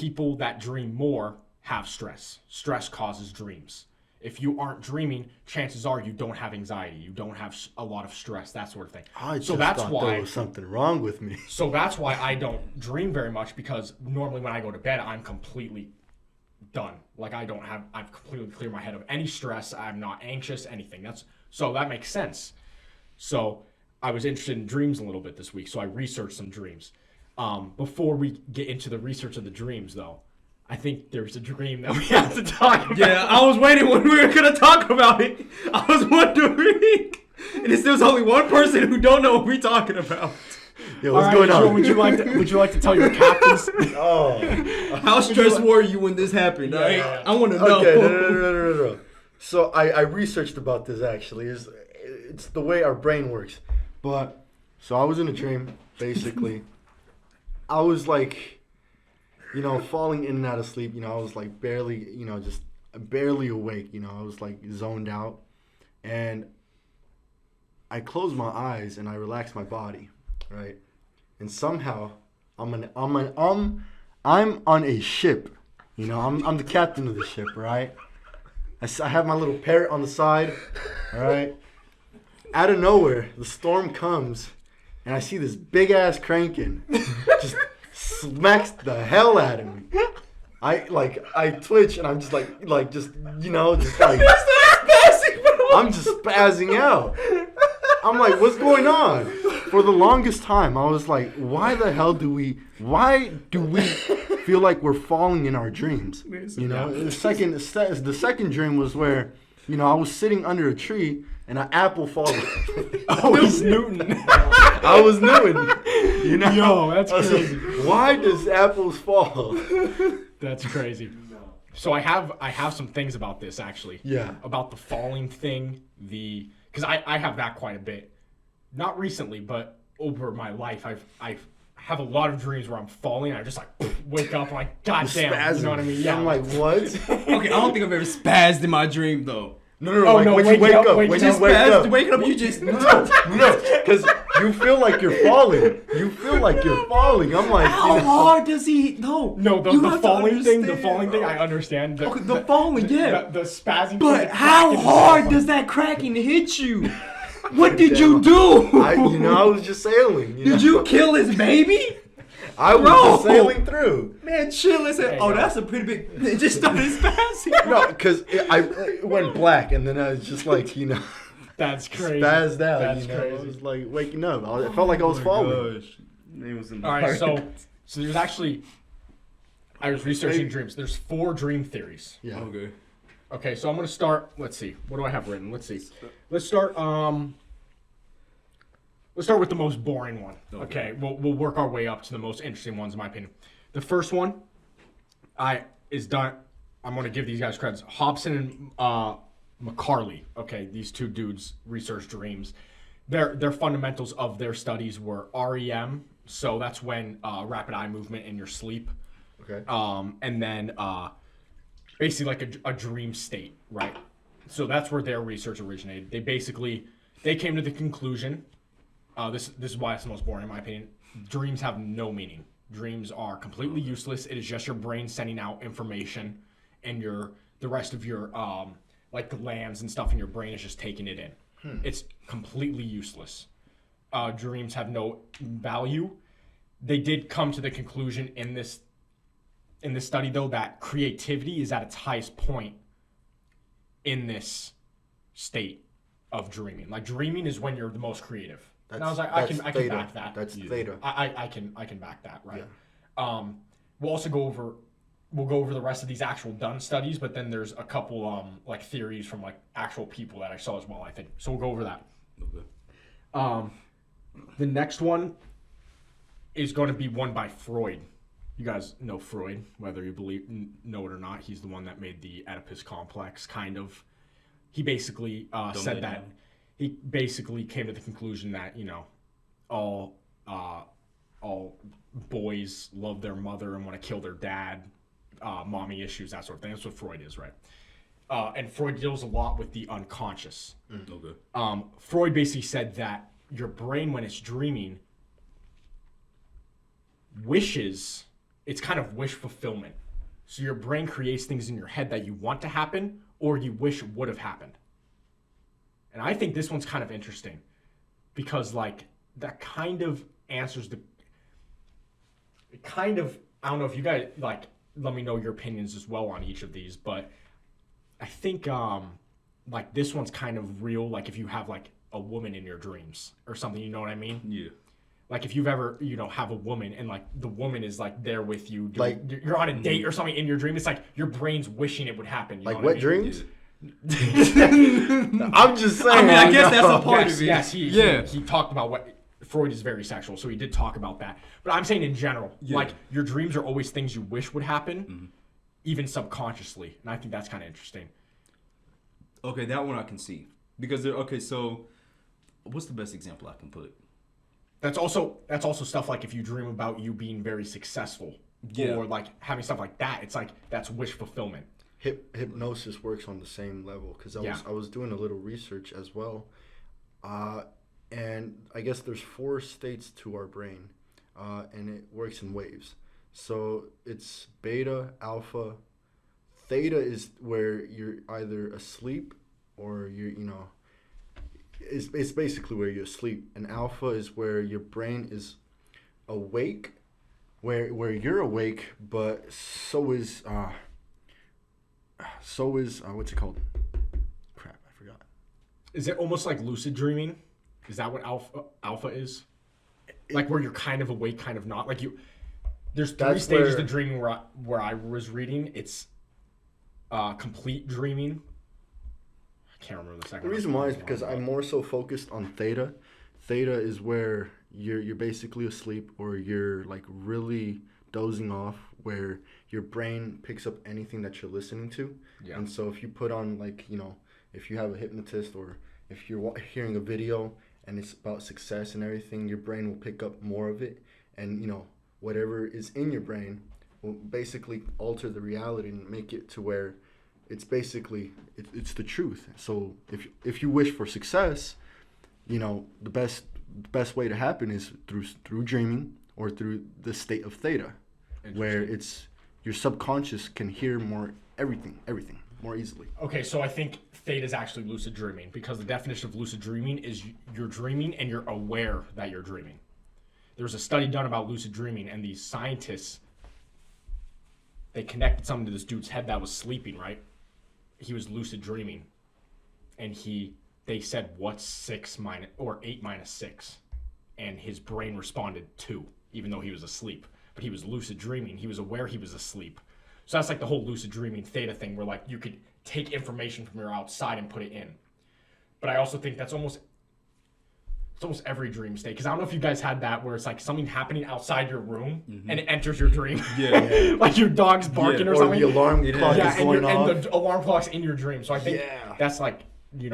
people that dream more have stress. Stress causes dreams. If you aren't dreaming, chances are you don't have anxiety. You don't have a lot of stress, that sort of thing. I just thought there was something wrong with me. So that's why I don't dream very much, because normally when I go to bed, I'm completely done. Like I've completely cleared my head of any stress. I'm not anxious, anything. So that makes sense. So I was interested in dreams a little bit this week, so I researched some dreams. Before we get into the research of the dreams, though, I think there's a dream that we have to talk about. Yeah, I was waiting when we were going to talk about it. I was wondering. And there's only one person who don't know what we're talking about. Yeah, what's going on? Joe, would you like to tell your captains? How stressed were you when this happened? Yeah. I want to know. Okay, no. So I researched about this, actually. It's the way our brain works. So I was in a dream, basically. I was like, falling in and out of sleep. I was like barely, just barely awake. I was like zoned out. And I closed my eyes and I relaxed my body, right? And somehow I'm on a ship. I'm the captain of the ship, right? I have my little parrot on the side, all right? Out of nowhere, the storm comes, and I see this big-ass kraken just smacks the hell out of me. I twitch, and I'm just like, I'm just spazzing out. I'm like, what's going on? For the longest time, I was like, why do we feel like we're falling in our dreams? The second dream was where, I was sitting under a tree and an apple falls. Oh, he's Newton. I was Newton. Yo, that's crazy. Why does apples fall? That's crazy. So I have some things about this, actually. Yeah. About the falling thing, because I have that quite a bit. Not recently, but over my life, I have a lot of dreams where I'm falling. And I just wake up and I'm like, God damn, spazzing. you know what I mean? Yeah. I'm like, what? Okay, I don't think I've ever spazzed in my dream, though. No. When you wake up, when you wake up, waking up, you just no, because you feel like you're falling. I'm like, how hard does he? No, the falling thing. I understand. The falling, yeah. The spazzing. But how hard does that cracking hit you? What did you do? I was just sailing. Did you kill his baby? I was just sailing through. Man, chill and said, that's a pretty big... It just started spazzing. No, because it went black, and then I was just like, That's crazy. Spazzed out. That's crazy. I was like waking up. I felt like I was falling. Gosh. It was all right, so there's actually... I was researching dreams. There's 4 dream theories. Yeah. Okay, so I'm going to start... Let's see. What do I have written? Let's see. Let's start... Let's start with the most boring one. Okay, we'll work our way up to the most interesting ones, in my opinion. The first one is done. I'm going to give these guys credits. Hobson and McCarley. Okay, these two dudes research dreams. Their fundamentals of their studies were REM, so that's when rapid eye movement in your sleep. Okay. And then basically like a dream state, right? So that's where their research originated. They came to the conclusion. This is why it's the most boring, in my opinion. Dreams have no meaning. Dreams are completely useless. It is just your brain sending out information, and the rest of your like glands and stuff in your brain is just taking it in. It's completely useless. Dreams have no value. They did come to the conclusion in this study, though, that creativity is at its highest point in this state of dreaming. Like, dreaming is when you're the most creative. And I was like, I can back that. That's theta. I can back that, right? Yeah. We'll go over the rest of these actual done studies, but then there's a couple like theories from like actual people that I saw as well, I think. So we'll go over that. Okay. The next one is going to be one by Freud. You guys know Freud, whether you know it or not. He's the one that made the Oedipus complex, kind of. He basically said that. He basically came to the conclusion that, all boys love their mother and want to kill their dad, mommy issues, that sort of thing. That's what Freud is, right? And Freud deals a lot with the unconscious. Okay. Freud basically said that your brain, when it's dreaming, wishes it's kind of wish fulfillment. So your brain creates things in your head that you want to happen or you wish would have happened. And I think this one's kind of interesting because like that kind of answers I don't know if you guys like, let me know your opinions as well on each of these, but I think like this one's kind of real. Like if you have like a woman in your dreams or something, you know what I mean? Yeah. Like if you've ever, have a woman and like the woman is like there with you, Like- you're on a date or something in your dream. It's like your brain's wishing it would happen. You Like know what wet I mean? dreams? I'm just saying. I mean, I guess that's know. a part Yes, of it. yes, Yeah. he talked about what Freud is very sexual, so he did talk about that. But I'm saying in general, like your dreams are always things you wish would happen, even subconsciously, and I think that's kind of interesting. Okay, that one I can see because so what's the best example I can put? That's also stuff like if you dream about you being very successful, or like having stuff like that. It's like that's wish fulfillment. Hypnosis works on the same level because I was doing a little research as well, and I guess there's 4 states to our brain, and it works in waves. So it's beta, alpha, theta is where you're either asleep or it's basically where you're asleep, and alpha is where your brain is awake, where you're awake, but so is what's it called? Crap, I forgot. Is it almost like lucid dreaming? Is that what alpha is? Like where you're kind of awake, kind of not. Like there's 3 stages to dreaming where I was reading. It's complete dreaming. I can't remember the second. The reason why is because I'm more so focused on theta. Theta is where you're basically asleep or you're like really dozing off, where your brain picks up anything that you're listening to. Yeah. And so if you put on like, if you have a hypnotist or if you're hearing a video and it's about success and everything, your brain will pick up more of it, and whatever is in your brain will basically alter the reality and make it to where it's basically it's the truth. So if you wish for success, the best way to happen is through dreaming or through the state of theta, where it's your subconscious can hear everything more easily. Okay, so I think theta is actually lucid dreaming because the definition of lucid dreaming is you're dreaming and you're aware that you're dreaming. There was a study done about lucid dreaming, and these scientists, they connected something to this dude's head that was sleeping, right? He was lucid dreaming, and they said, what's 6 minus or 8 minus 6? And his brain responded 2, even though he was asleep. But he was lucid dreaming. He was aware he was asleep. So that's like the whole lucid dreaming theta thing where like you could take information from your outside and put it in. But I also think it's almost every dream state. Because I don't know if you guys had that where it's like something happening outside your room and it enters your dream. Yeah. Like your dog's barking or something. Or the alarm clock is going off. And the alarm clock's in your dream. So I think that's like,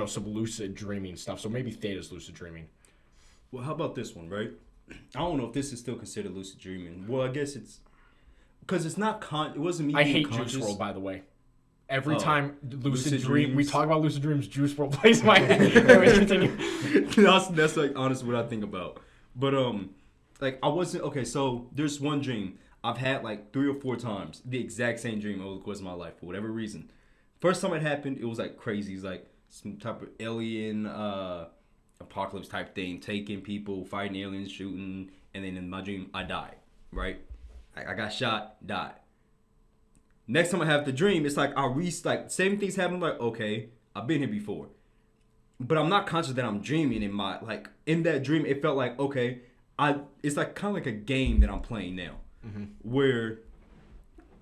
some lucid dreaming stuff. So maybe theta's lucid dreaming. Well, how about this one, right? I don't know if this is still considered lucid dreaming. Well, I guess it's because it's not it wasn't me. I being hate conscious. Juice WRLD, by the way. Every time lucid dream, we talk about lucid dreams, Juice WRLD plays my head. Anyways, continue. That's like honestly what I think about. But like I wasn't okay. So there's one dream I've had like 3 or 4 times, the exact same dream over the course of my life for whatever reason. First time it happened, it was like crazy. It's like some type of alien apocalypse type thing, taking people, fighting aliens, shooting, and then in my dream I died. Right? I got shot, died. Next time I have the dream, it's like same things happen. Like, okay, I've been here before, but I'm not conscious that I'm dreaming. In that dream, it felt like okay, it's like kind of like a game that I'm playing now, where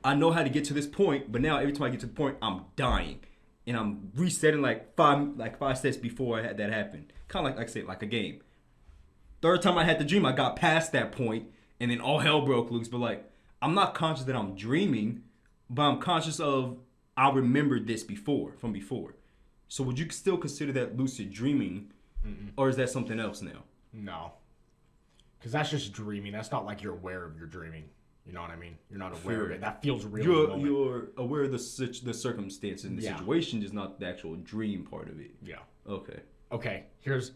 I know how to get to this point, but now every time I get to the point, I'm dying, and I'm resetting like five steps before I had that happen. Kind of like I said, like a game. Third time I had the dream, I got past that point, and then all hell broke loose. But like, I'm not conscious that I'm dreaming. But I'm conscious of I remembered this from before. So would you still consider that lucid dreaming, or is that something else now? No, because that's just dreaming. That's not like you're aware of your dreaming. You know what I mean? You're not aware of it. That feels real. You're aware of the circumstance and the situation, just not the actual dream part of it. Yeah. Okay. Okay. Here's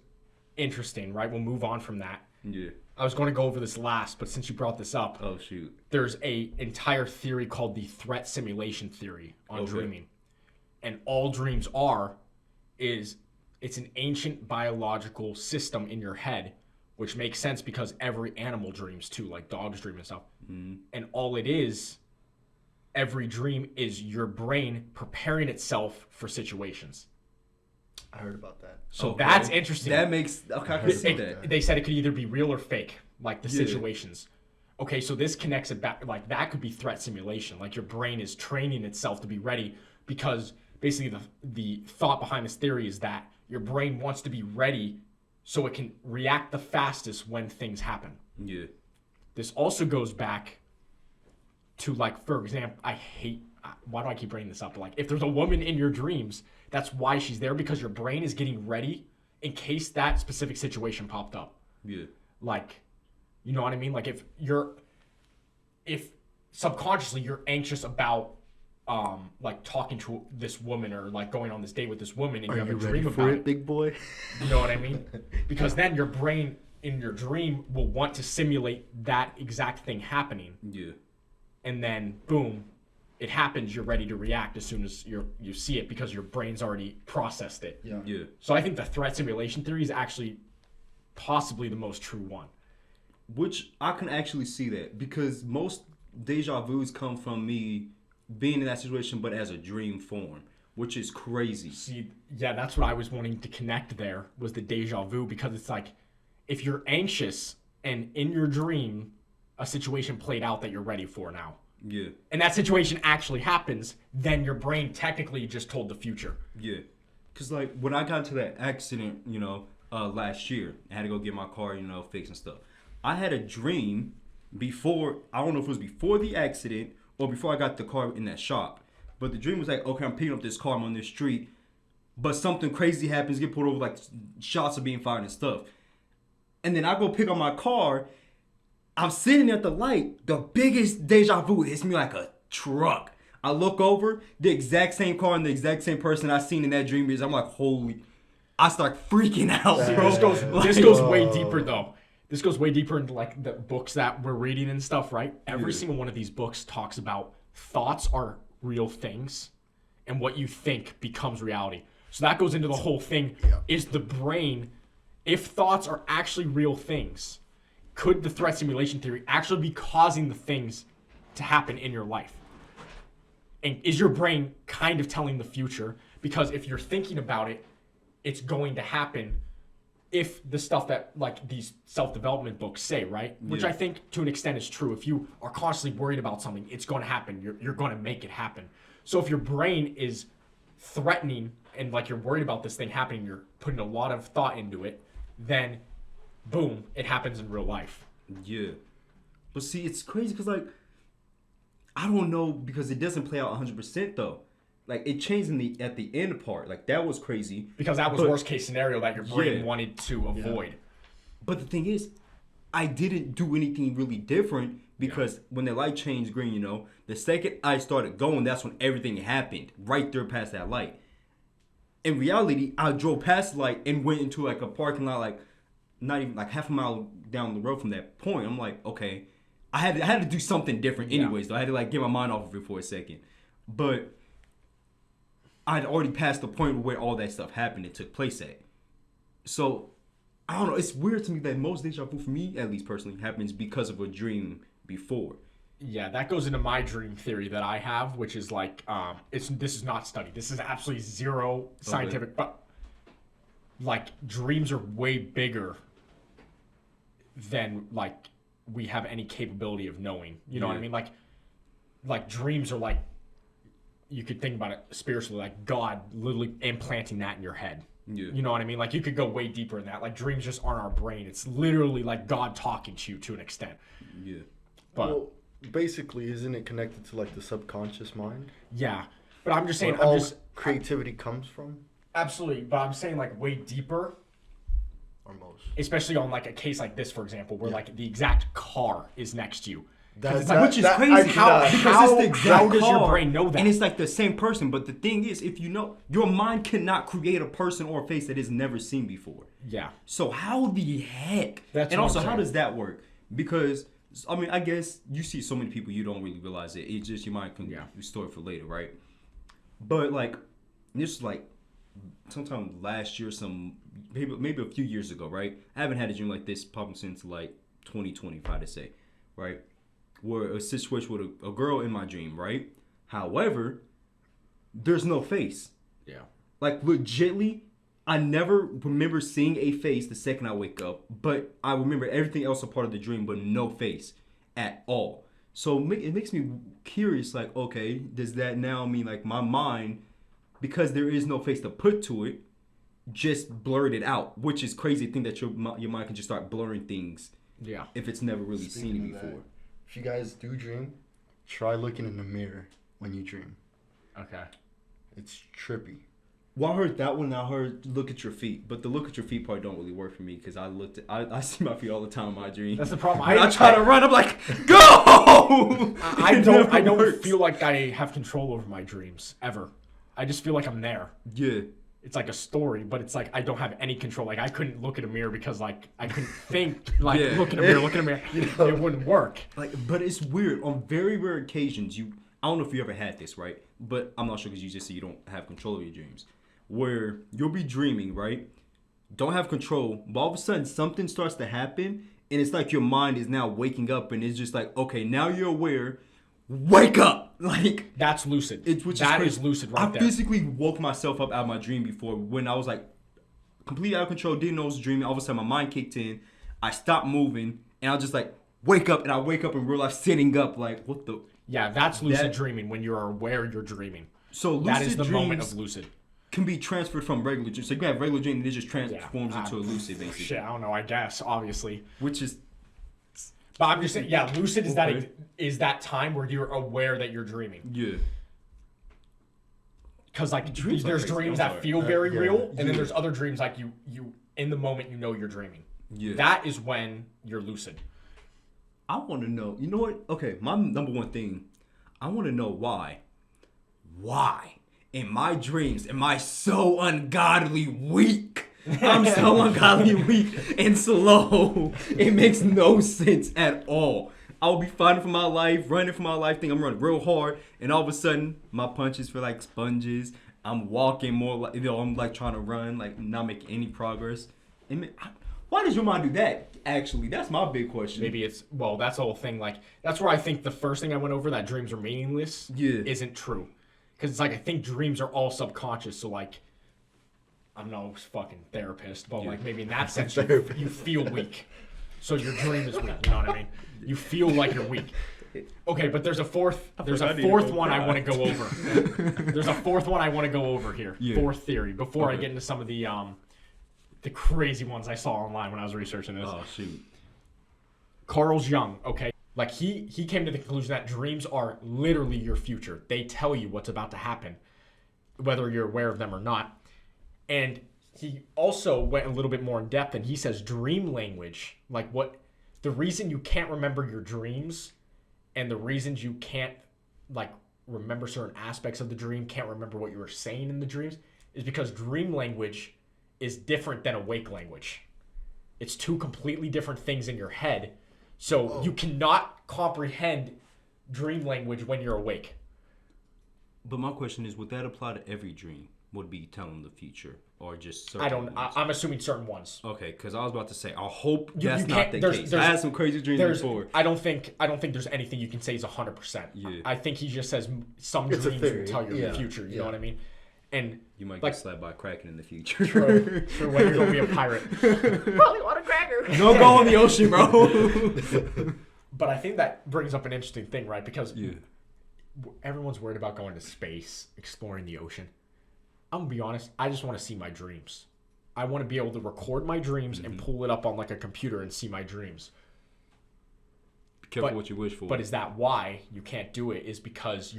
interesting, right? We'll move on from that. Yeah. I was going to go over this last, but since you brought this up, Oh shoot. there's a entire theory called the threat simulation theory on dreaming. And all dreams is it's an ancient biological system in your head, which makes sense because every animal dreams too, like dogs dream and stuff. And all it is, every dream is your brain preparing itself for situations. I heard about that. So that's interesting. That makes okay. I can see that. They said it could either be real or fake, like the situations. Okay, so this connects it back, like that could be threat simulation. Like your brain is training itself to be ready because basically the thought behind this theory is that your brain wants to be ready so it can react the fastest when things happen. Yeah. This also goes back to, like, for example, why do I keep bringing this up? Like, if there's a woman in your dreams, that's why she's there, because your brain is getting ready in case that specific situation popped up. Yeah. Like, you know what I mean? Like, if subconsciously you're anxious about, like, talking to this woman or, like, going on this date with this woman and you have a dream about it, big boy? you know what I mean? Because then your brain in your dream will want to simulate that exact thing happening. Yeah. And then, boom, it happens. You're ready to react as soon as you see it because your brain's already processed it. Yeah. Yeah. So I think the threat simulation theory is actually possibly the most true one. Which I can actually see that because most deja vus come from me being in that situation, but as a dream form, which is crazy. See, yeah, that's what I was wanting to connect there was the deja vu, because it's like if you're anxious and in your dream a situation played out that you're ready for now, Yeah. and that situation actually happens, then your brain technically just told the future. Yeah. Because, like, when I got into that accident, last year, I had to go get my car, fixed and stuff. I had a dream before, I don't know if it was before the accident or before I got the car in that shop. But the dream was like, okay, I'm picking up this car, I'm on this street, but something crazy happens, get pulled over, like shots are being fired and stuff. And then I go pick up my car, I'm sitting at the light, the biggest deja vu hits me like a truck. I look over, the exact same car and the exact same person I seen in that dream is, I'm like, holy, I start freaking out, See, bro. this goes way deeper though. This goes way deeper into like the books that we're reading and stuff, right? Every single one of these books talks about thoughts are real things and what you think becomes reality. So that goes into the whole thing. Is the brain, if thoughts are actually real things, could the threat simulation theory actually be causing the things to happen in your life? And is your brain kind of telling the future? Because if you're thinking about it, it's going to happen if the stuff that like these self-development books say, right? Which I think to an extent is true. If you are constantly worried about something, it's going to happen. You're going to make it happen. So if your brain is threatening and like you're worried about this thing happening, you're putting a lot of thought into it, then boom, it happens in real life. Yeah. But see, it's crazy because, like, I don't know, because it doesn't play out 100% though. Like, it changed at the end part. Like, that was crazy. Because that was worst case scenario that your brain wanted to avoid. But the thing is, I didn't do anything really different because when the light changed green, the second I started going, that's when everything happened. Right there past that light. In reality, I drove past the light and went into like a parking lot, like not even like half a mile down the road from that point. I'm like, okay, I had to do something different anyways, though. I had to like get my mind off of it for a second. But I'd already passed the point where all that stuff happened and took place at. So, I don't know. It's weird to me that most deja vu, for me at least personally, happens because of a dream before. Yeah, that goes into my dream theory that I have, which is like, this is not studied. This is absolutely zero scientific, but like dreams are way bigger than like we have any capability of knowing. You know what I mean? Like dreams are like, you could think about it spiritually, like God literally implanting that in your head. Yeah. You know what I mean? Like you could go way deeper in that. Like dreams just aren't our brain. It's literally like God talking to you to an extent. Yeah. But Well, basically, isn't it connected to like the subconscious mind? yeah. But I'm just saying, Where all creativity comes from? absolutely. But I'm saying like way deeper, Or most? especially on like a case like this, for example, where like the exact car is next to you. That's Which is crazy. how How does your brain know that? And it's like the same person. But the thing is, if you know, your mind cannot create a person or a face that is never seen before. Yeah. So how the heck? That's and what also, I'm how saying. does that work? Because I mean, I guess you see so many people you don't really realize it. It's just your mind can store it for later, right? But like, this like sometime last year, maybe a few years ago, right? I haven't had a dream like this probably since like 2020, if I had to say, right? Where a situation with a girl in my dream, right? However, there's no face. Yeah. Like legitly, I never remember seeing a face the second I wake up, but I remember everything else a part of the dream, but no face at all. So it makes me curious, like, okay, does that now mean like my mind, because there is no face to put to it, just blurred it out, which is crazy to think that your mind can just start blurring things if it's never really seen it before. If you guys do dream, try looking in the mirror when you dream. Okay. It's trippy. Well, I heard that one. I heard look at your feet, but the look at your feet part don't really work for me because I see my feet all the time in my dreams. That's the problem. I try to run. I'm like, go! I don't feel like I have control over my dreams ever. I just feel like I'm there. Yeah. It's like a story, but it's like I don't have any control. Like I couldn't look at a mirror because like I couldn't think like look at a mirror. It wouldn't work. Like, but it's weird. On very rare occasions, I don't know if you ever had this, right? But I'm not sure because you just say you don't have control of your dreams. Where you'll be dreaming, right? Don't have control, but all of a sudden something starts to happen, and it's like your mind is now waking up, and it's just like, okay, now you're aware. Wake up! Like that's lucid. That is lucid right there. I physically woke myself up out of my dream before when I was like completely out of control, didn't know I was dreaming. All of a sudden my mind kicked in. I stopped moving, and I was just like, wake up, and I wake up in real life sitting up, like what the? Yeah, that's lucid dreaming when you're aware you're dreaming. So lucid that is the dreams moment of lucid. Can be transferred from regular dreams. So you can have regular dream and it just transforms into a lucid, basically. Shit, I don't know. I guess obviously. Which is. But I'm just saying, yeah, lucid is that time where you're aware that you're dreaming. Yeah. Because like there's dreams that feel very real, and then there's other dreams like you in the moment you know you're dreaming. Yeah. That is when you're lucid. I want to know. You know what? Okay, my number one thing. I want to know why. Why in my dreams am I so ungodly weak? I'm so ungodly weak and slow. It makes no sense at all. I'll be fighting for my life, running for my life, think I'm running real hard, and all of a sudden my punches feel like sponges. I'm walking more like I'm like trying to run, like not making any progress. Why does your mind do that? Actually, that's my big question. Maybe that's the whole thing. Like that's where I think the first thing I went over, that dreams are meaningless, isn't true. Because it's like I think dreams are all subconscious. So like, I'm no fucking therapist, but like maybe in that sense you feel weak. So your dream is weak. You know what I mean? You feel like you're weak. Okay, but there's a fourth one I want to go over. There's a fourth one I want to go over here. Yeah. Fourth theory before I get into some of the crazy ones I saw online when I was researching this. Oh shoot. Carl Jung, okay? Like he came to the conclusion that dreams are literally your future. They tell you what's about to happen, whether you're aware of them or not. And he also went a little bit more in depth, and he says dream language, like the reason you can't remember your dreams and the reasons you can't like remember certain aspects of the dream, can't remember what you were saying in the dreams, is because dream language is different than awake language. It's two completely different things in your head. So you cannot comprehend dream language when you're awake. But my question is, would that apply to every dream? Would be telling the future or just certain ones? I'm assuming certain ones. Okay, because I was about to say, I hope that's not the case. I had some crazy dreams before. I don't think there's anything you can say is 100%. Yeah. I think he just says some dreams will tell you the future. You know what I mean? And you might get slapped by a kraken in the future. True. When you're gonna be a pirate. Probably want a cracker. Don't go in the ocean, bro. But I think that brings up an interesting thing, right? Because everyone's worried about going to space, exploring the ocean. I'm gonna be honest, I just want to see my dreams. I want to be able to record my dreams and pull it up on like a computer and see my dreams. Be careful what you wish for. But is that why you can't do it? Is because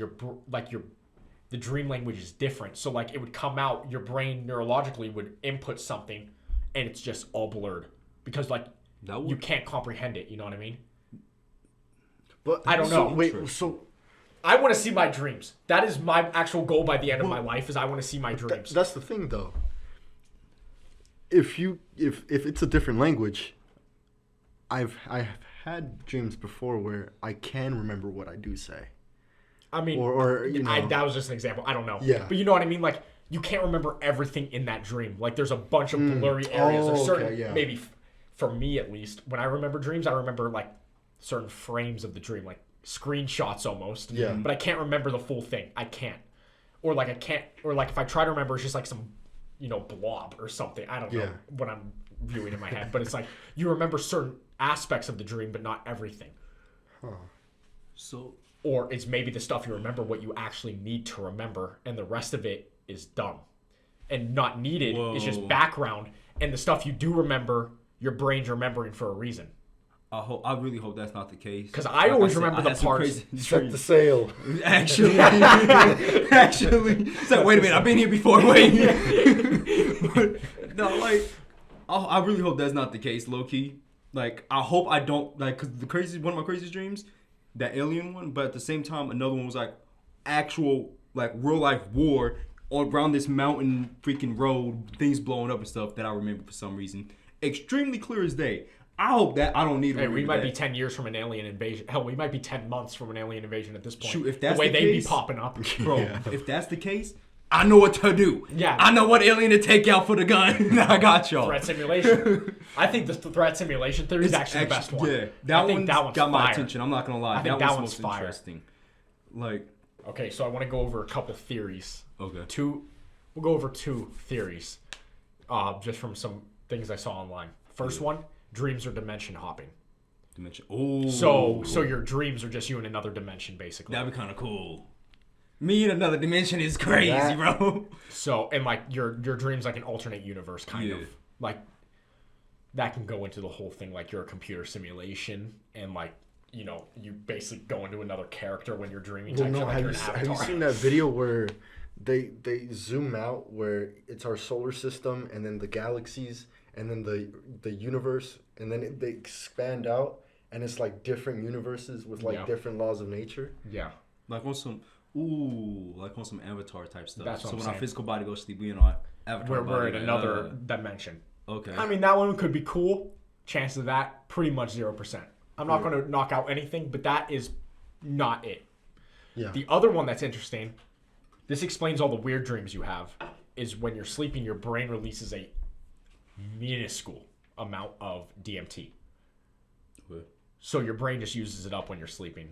the dream language is different. So like it would come out, your brain neurologically would input something, and it's just all blurred because like you can't comprehend it. You know what I mean? But I don't know. Wait, so I want to see my dreams. That is my actual goal by the end of my life. Is I want to see my dreams. that's the thing, though. If it's a different language, I've had dreams before where I can remember what I do say. I mean, or you know, that was just an example. I don't know. Yeah. But you know what I mean? Like, you can't remember everything in that dream. Like, there's a bunch of blurry areas. There's certain, maybe for me at least, when I remember dreams, I remember like certain frames of the dream, like screenshots almost. Yeah. But I can't remember the full thing. I can't. Or like if I try to remember, it's just like some, blob or something. I don't know what I'm viewing in my head. But it's like you remember certain aspects of the dream, but not everything. Huh. So. Or it's maybe the stuff you remember what you actually need to remember, and the rest of it is dumb and not needed. It's just background, and the stuff you do remember, your brain's remembering for a reason. I really hope that's not the case. Because I always remember the parts. Set the sail. Actually, it's like, wait a minute, I've been here before. Wait. But, no, like, I really hope that's not the case, low key. Like, I hope I don't, like, because one of my craziest dreams, that alien one, but at the same time, another one was like actual, like, real life war around this mountain freaking road, things blowing up and stuff that I remember for some reason. Extremely clear as day. I hope that I don't need to remember we might that. be 10 years from an alien invasion. Hell, we might be 10 months from an alien invasion at this point. Shoot, if that's the way the they case, be popping up. Bro, if that's the case, I know what to do. Yeah. I know what alien to take out for the gun. I got y'all. Threat simulation. I think the threat simulation theory is actually the best one. Yeah, that one's got my fire. attention. I'm not gonna lie. I think that one's most fire. interesting. Like, okay, so I want to go over a couple theories. okay. We'll go over two theories, just from some things I saw online. First one, dreams are dimension hopping. Dimension. Oh. So your dreams are just you in another dimension, basically. That'd be kind of cool. Me in another dimension is crazy, bro. So, and like your dreams like an alternate universe kind of. Like that can go into the whole thing like you're a computer simulation and like, you basically go into another character when you're dreaming. Well, no, like have you seen that video where they zoom out where it's our solar system and then the galaxies and then the universe and then they expand out and it's like different universes with like different laws of nature? Yeah. Like on some Avatar type stuff. That's what so I'm when saying. our physical body goes to sleep, we in our Avatar We're body. in another dimension. Okay. I mean, that one could be cool. Chances of that, pretty much 0%. I'm not going to knock out anything, but that is not it. Yeah. The other one that's interesting, this explains all the weird dreams you have, is when you're sleeping, your brain releases a minuscule amount of DMT. What? So your brain just uses it up when you're sleeping.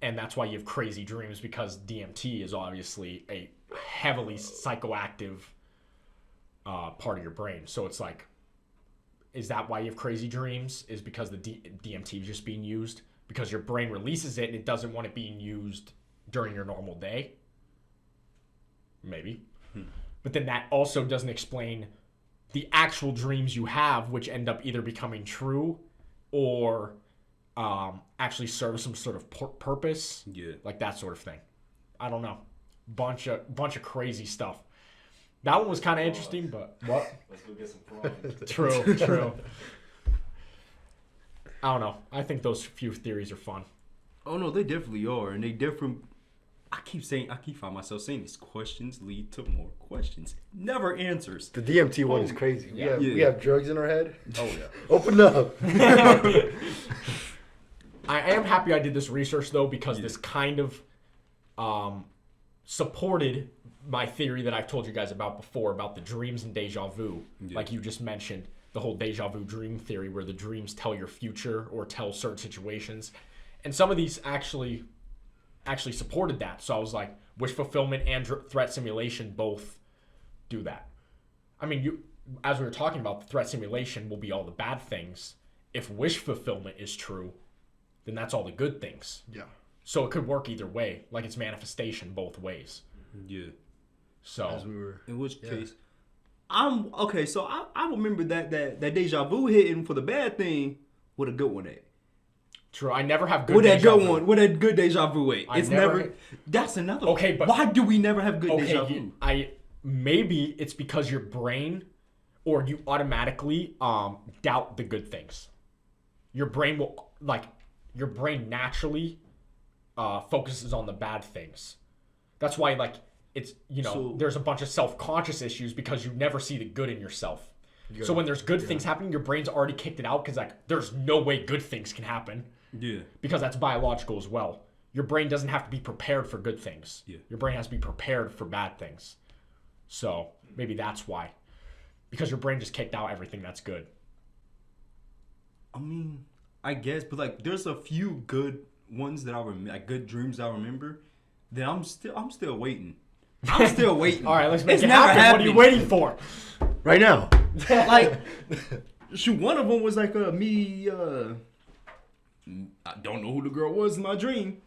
And that's why you have crazy dreams, because DMT is obviously a heavily psychoactive part of your brain. So it's like, is that why you have crazy dreams? Is because the DMT is just being used? Because your brain releases it and it doesn't want it being used during your normal day? Maybe. But then that also doesn't explain the actual dreams you have, which end up either becoming true or actually serve some sort of purpose. Yeah. Like that sort of thing. I don't know. Bunch of crazy stuff. That one was kind of interesting, but what? Let's go get some prawns. True. I don't know. I think those few theories are fun. Oh no, they definitely are, and they different. I keep finding myself saying these questions lead to more questions, never answers. The DMT one is crazy. Yeah. We have drugs in our head. Oh yeah. Open up. I am happy I did this research though, because this kind of supported my theory that I've told you guys about before about the dreams and deja vu. Yeah. Like you just mentioned, the whole deja vu dream theory where the dreams tell your future or tell certain situations. And some of these actually supported that. So I was like, wish fulfillment and threat simulation both do that. I mean, as we were talking about, the threat simulation will be all the bad things. If wish fulfillment is true, then that's all the good things. Yeah. So it could work either way, like it's manifestation both ways. Yeah. So As we were. In which case, I'm okay. So I remember that deja vu hitting for the bad thing with a good one at. true. I never have good With that deja good vu. one, with that good deja vu at. I It's never- never. That's another. Okay, but- why do we never have good deja Okay, vu? maybe it's because your brain, or you automatically doubt the good things. Your brain will your brain naturally focuses on the bad things. That's why, like, it's, there's a bunch of self-conscious issues because you never see the good in yourself. So when there's good things happening, your brain's already kicked it out because, like, there's no way good things can happen. Yeah. Because that's biological as well. Your brain doesn't have to be prepared for good things. Yeah. Your brain has to be prepared for bad things. So maybe that's why. Because your brain just kicked out everything that's good. I mean, I guess, but like, there's a few good ones that I remember, like good dreams I remember. That I'm still waiting. I'm still waiting. All right, let's make It's it never happen. What are you happened. waiting for? Right now. Like, shoot, one of them was like me. I don't know who the girl was in my dream.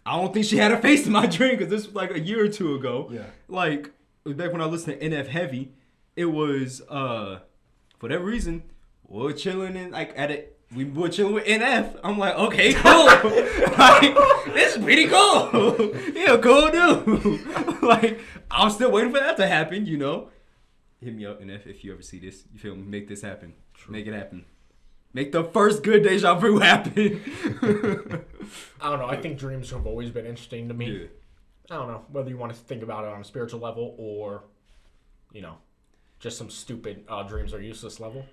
I don't think she had a face in my dream because this was like a year or two ago. Yeah. Like, back when I listened to NF Heavy, it was for that reason we were chilling in like we were chilling with NF. I'm like, okay, cool. Like, this is pretty cool. Yeah, cool dude. Like, I'm still waiting for that to happen, you know. Hit me up, NF, if you ever see this. You feel me? Make this happen. True. Make it happen. Make the first good deja vu happen. I don't know. I think dreams have always been interesting to me. Yeah. I don't know whether you want to think about it on a spiritual level or, just some stupid dreams are useless level.